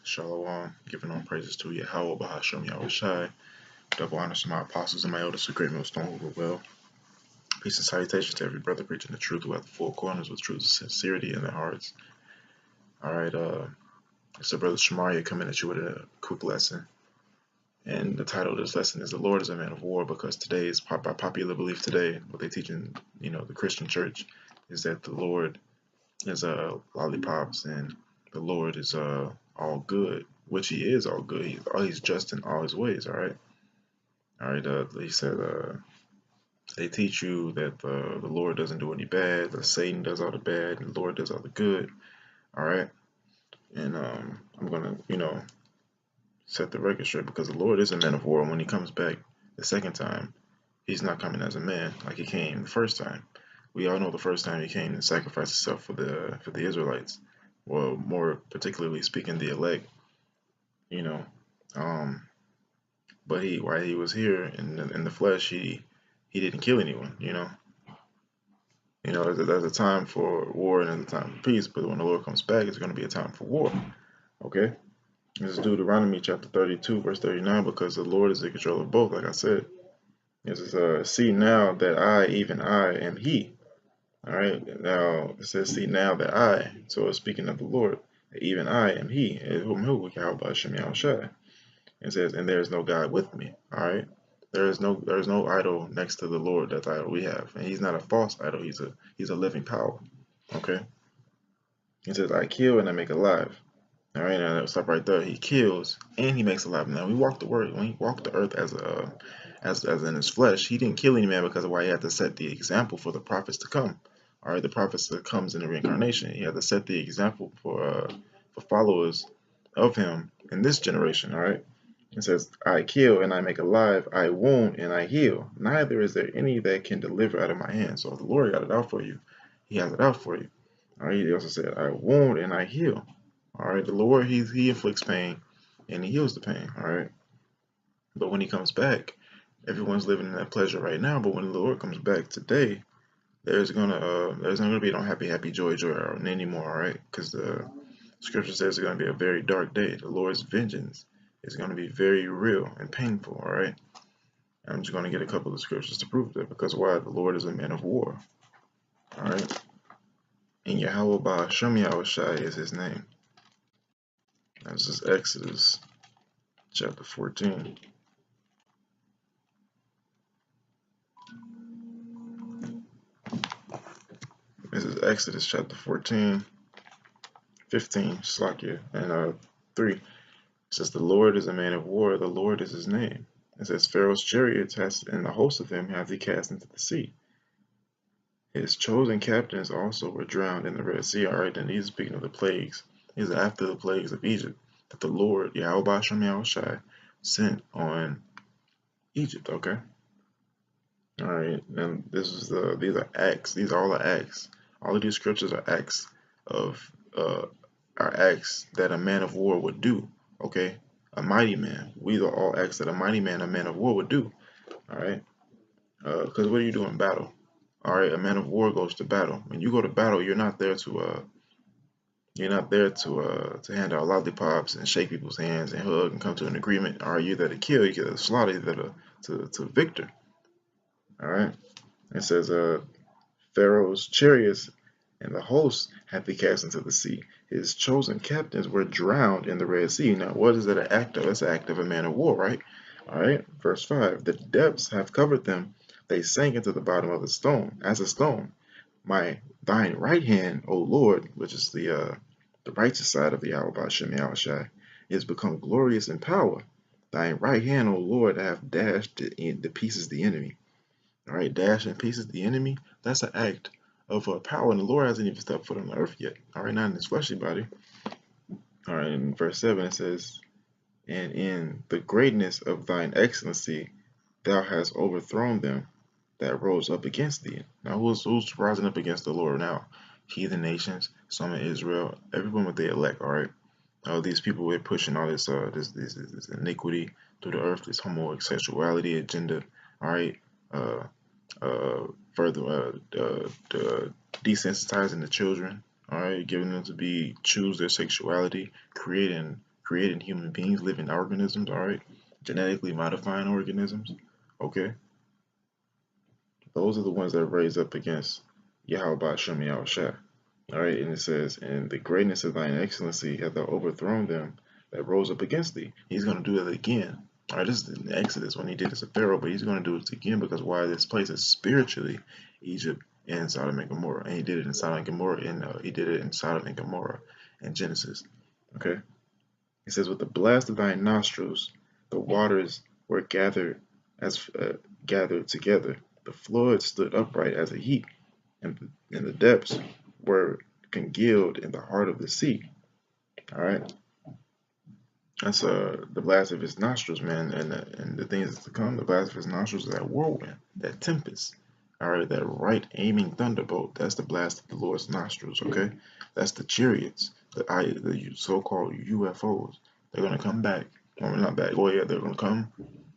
Shalom, giving all praises to Yahweh, Bahashem, Yahweh Shai. Double honors to my apostles and my elders, a great millstone who will well. Peace and salutations to every brother preaching the truth without the four corners with truth and sincerity in their hearts. Alright, it's the brother Shemaria coming at you with a quick lesson. And the title of this lesson is The Lord is a Man of War, because today is by popular belief today, what they teach in the Christian church is that the Lord is lollipops and the Lord is all good, which he is all good. He's just in all his ways. All right. He said they teach you that the Lord doesn't do any bad, that Satan does all the bad, and the Lord does all the good. All right. And I'm gonna set the record straight, because the Lord is a man of war. When he comes back the second time, he's not coming as a man like he came the first time. We all know the first time he came to sacrifice himself for the Israelites. Well, more particularly speaking, the elect. But while he was here in the flesh, he didn't kill anyone. There's a time for war and there's a time for peace. But when the Lord comes back, it's going to be a time for war. Okay. This is Deuteronomy chapter 32, verse 39, because the Lord is in control of both, like I said. This is see now that I, even I, am He. All right. Now it says, see now that I. So it's speaking of the Lord. Even I am He. It says, and there is no God with me. All right. There is no idol next to the Lord. That's the idol we have, and He's not a false idol. He's a living power. Okay. He says, I kill and I make alive. All right. Now let's stop right there. He kills and He makes alive. Now when He walked the earth as in His flesh, He didn't kill any man because of why He had to set the example for the prophets to come. All right. The prophets that comes in the reincarnation. He had to set the example for followers of Him in this generation. All right. It says, I kill and I make alive, I wound and I heal. Neither is there any that can deliver out of my hand. So if the Lord got it out for you, He has it out for you. All right. He also said, I wound and I heal. All right. The Lord, He inflicts pain and He heals the pain. All right. But when He comes back, everyone's living in that pleasure right now. But when the Lord comes back today, there's not gonna be no happy, joy anymore. All right. Because the Scripture says it's gonna be a very dark day. The Lord's vengeance is going to be very real and painful, all right? I'm just going to get a couple of scriptures to prove that, because why? The Lord is a man of war, all right? And Yahweh Bahashem Yahweh Shai is His name. This is Exodus chapter 14. This is Exodus chapter 14, 15, Slakia, and 3. It says, the Lord is a man of war, the Lord is His name. It says, Pharaoh's chariots and the host of him have He cast into the sea. His chosen captains also were drowned in the Red Sea. All right, and he's speaking of the plagues. These are after the plagues of Egypt that the Lord, Yahweh Bashem Yahweh Shai, sent on Egypt. Okay. All right, and these are acts. These are all the acts. All of these scriptures are acts that a man of war would do. Okay, a mighty man. These are all acts that a mighty man, a man of war would do. All right, because what do you do in battle? All right, a man of war goes to battle. When you go to battle, you're not there to hand out lollipops and shake people's hands and hug and come to an agreement. All right, you're there to kill, you're there to slaughter, you're there to victor. All right. It says, Pharaoh's chariots and the hosts have He cast into the sea. His chosen captains were drowned in the Red Sea. Now, what is that an act of? It's an act of a man of war, right? All right. Verse 5. The depths have covered them. They sank into the bottom of the stone, as a stone. Thine right hand, O Lord, which is the righteous side of the Yahweh Bashem Yahweh Shai, is become glorious in power. Thine right hand, O Lord, have dashed to pieces the enemy. All right, dash in pieces the enemy. That's an act of power, and the Lord hasn't even stepped foot on the earth yet. All right, not in His fleshly body. All right, in verse 7 it says, and in the greatness of thine excellency, thou hast overthrown them that rose up against thee. Now, who's rising up against the Lord now? Heathen nations, some in Israel, everyone with the elect. All right, these people were pushing all this iniquity through the earth, this homosexuality agenda. All right, further desensitizing the children. All right, giving them to choose their sexuality, creating creating human beings, living organisms, all right, genetically modifying organisms, okay, those are the ones that raise up against Yahweh Shem Yahushua. All right, and it says, "And the greatness of thine excellency hath thou overthrown them that rose up against thee." He's going to do it again. All right, this is in Exodus when he did this to Pharaoh, but he's going to do it again because why this place is spiritually Egypt and Sodom and Gomorrah, and he did it in Sodom and Gomorrah, and he did it in Sodom and Gomorrah in Genesis. Okay, he says, "With the blast of thine nostrils, the waters were gathered gathered together. The flood stood upright as a heap, and the depths were congealed in the heart of the sea." All right, that's the blast of his nostrils, man, and the things to come. The blast of his nostrils is that whirlwind, that tempest. All right, that right aiming thunderbolt. That's the blast of the Lord's nostrils. Okay, that's the chariots, the so-called UFOs. They're gonna come back. Well, not back. Oh yeah, they're gonna come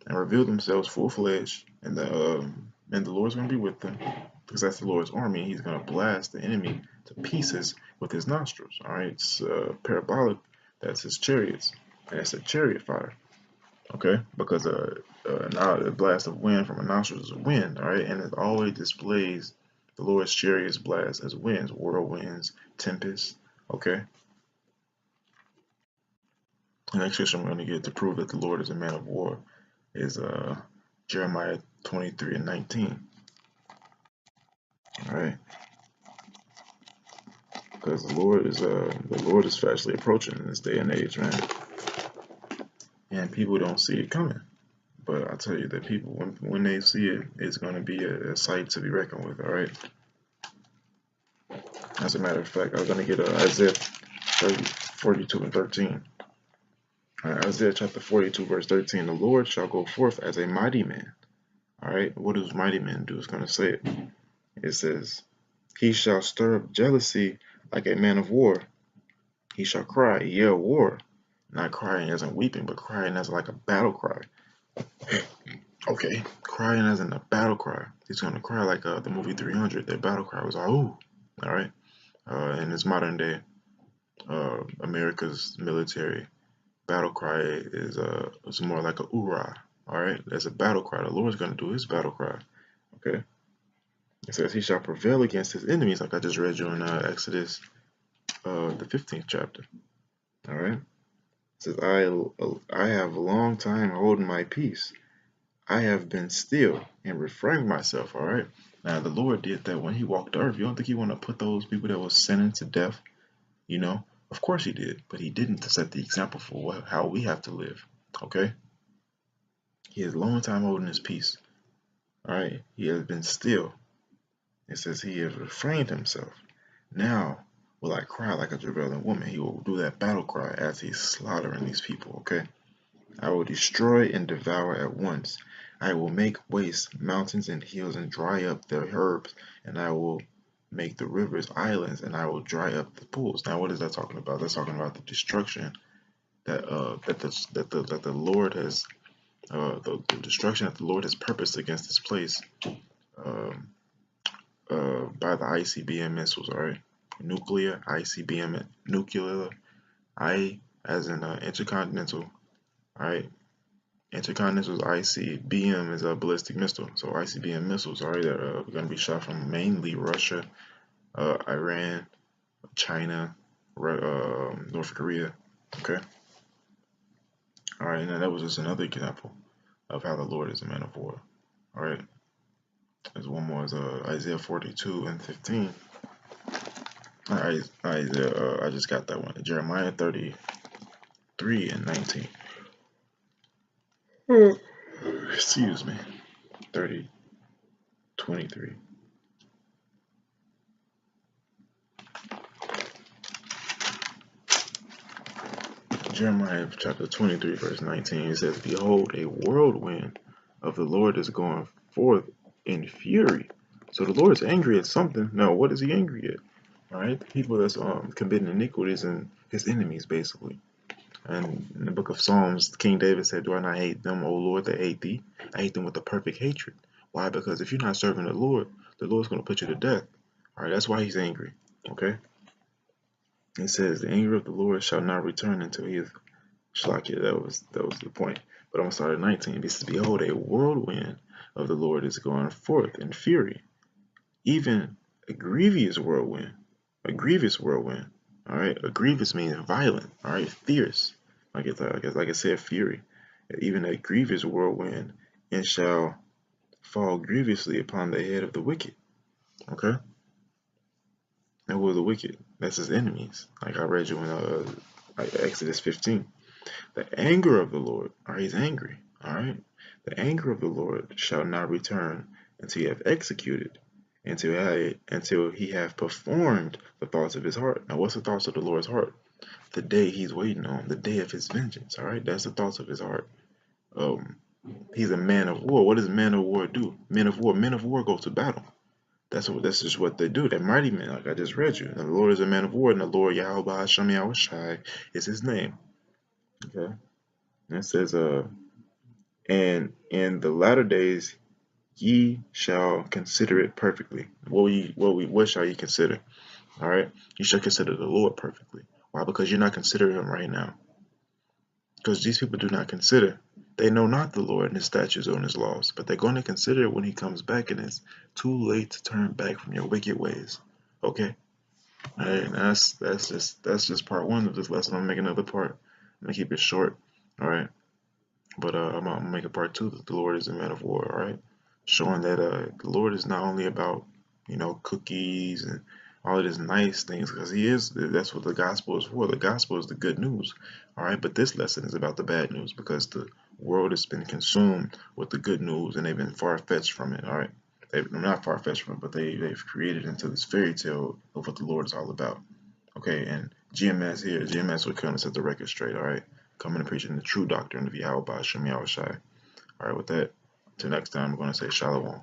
and reveal themselves full-fledged, and the Lord's gonna be with them, because that's the Lord's army. He's gonna blast the enemy to pieces with his nostrils. All right, it's parabolic. That's his chariots, and it's a chariot fire. Okay, because a blast of wind from a nostril is a wind. All right, and it always displays the Lord's chariots blast as winds, whirlwinds, tempests. Okay. The next scripture I'm going to get to prove that the Lord is a man of war is Jeremiah 23:19. All right, because the Lord is fastly approaching in this day and age, man, and people don't see it coming. But I tell you that people, when they see it, it's going to be a sight to be reckoned with. All right. As a matter of fact, I'm going to get Isaiah 42:13. All right, Isaiah chapter 42 verse 13. The Lord shall go forth as a mighty man. All right, what does mighty man do? It's going to say it. It says, "He shall stir up jealousy like a man of war. He shall cry, yell war." Not crying as in weeping, but crying as like a battle cry. Okay, crying as in a battle cry. He's going to cry like the movie 300. Their battle cry was, "Oh." All right. In this modern day, America's military battle cry is more like a oorah. All right, that's a battle cry. The Lord's going to do his battle cry. Okay. It says he shall prevail against his enemies, like I just read you in Exodus, the 15th chapter. All right. It says, I have a long time holding my peace. I have been still and refrained myself. All right. Now the Lord did that when he walked the earth. You don't think he want to put those people that were sinning to death? You know, of course he did, but he didn't to set the example for how we have to live. Okay. He has a long time holding his peace. All right. He has been still. It says he has refrained himself. Now will I cry like a travailing woman. He will do that battle cry as he's slaughtering these people, okay? I will destroy and devour at once. I will make waste mountains and hills and dry up their herbs, and I will make the rivers islands, and I will dry up the pools. Now, what is that talking about? That's talking about the destruction that the Lord has, the destruction that the Lord has purposed against this place. By the ICBM missiles, all right? Nuclear, ICBM, nuclear, I as in intercontinental, all right? Intercontinental is ICBM is a ballistic missile, so ICBM missiles, all right, that are going to be shot from mainly Russia, Iran, China, North Korea, okay? All right, now that was just another example of how the Lord is a man of war, all right? There's one more, is Isaiah 42:15. Isaiah, I just got that one. Jeremiah 33:19. Excuse me. 30:23. Jeremiah chapter 23 verse 19. It says, "Behold, a whirlwind of the Lord is going forth in fury." So the Lord is angry at something. No, what is he angry at? All right, the people that's committing iniquities and his enemies, basically. And in the book of Psalms, King David said, "Do I not hate them, O Lord, that hate thee? I hate them with a perfect hatred." Why? Because if you're not serving the Lord's going to put you to death. All right, that's why he's angry. Okay. It says, "The anger of the Lord shall not return until he Shlakia, that was the point. But I'm gonna start at 19. It says, behold, a whirlwind of the Lord is going forth in fury, even a grievous whirlwind. A grievous whirlwind. Alright, a grievous means violent, alright, fierce. Like I said, fury. Even a grievous whirlwind, and shall fall grievously upon the head of the wicked. Okay? And who are the wicked? That's his enemies. Like I read you in Exodus 15. The anger of the Lord, alright, he's angry. Alright? The anger of the Lord shall not return until he have executed, until he have performed the thoughts of his heart. Now what's the thoughts of the Lord's heart? The day he's waiting on, the day of his vengeance. Alright, that's the thoughts of his heart. He's a man of war. What does men of war do? Men of war go to battle. That's just what they do. They're mighty men, like I just read you. The Lord is a man of war, and the Lord Yahweh Hashem Yahweh Shai is his name. Okay. And it says, and in the latter days ye shall consider it perfectly. What shall ye consider? All right, you shall consider the Lord perfectly. Why? Because you're not considering him right now. Because these people do not consider. They know not the Lord and his statutes or his laws, but they're going to consider it when he comes back, and it's too late to turn back from your wicked ways. Okay? All right, that's just part one of this lesson. I'm gonna make another part. I'm gonna keep it short. All right, but I'm gonna make a part two that the Lord is a man of war. All right, showing that the Lord is not only about cookies and all of these nice things, because he is. That's what the gospel is for. The gospel is the good news. All right, but this lesson is about the bad news, because the world has been consumed with the good news and they've been far-fetched from it. All right, they're not far-fetched from it, but they've created into this fairy tale of what the Lord is all about. Okay, and GMS will come and set the record straight. All right, coming and preaching the true doctrine of Yahweh Shem Yahweh Shai. All right, with that, until next time, I'm going to say Shalom.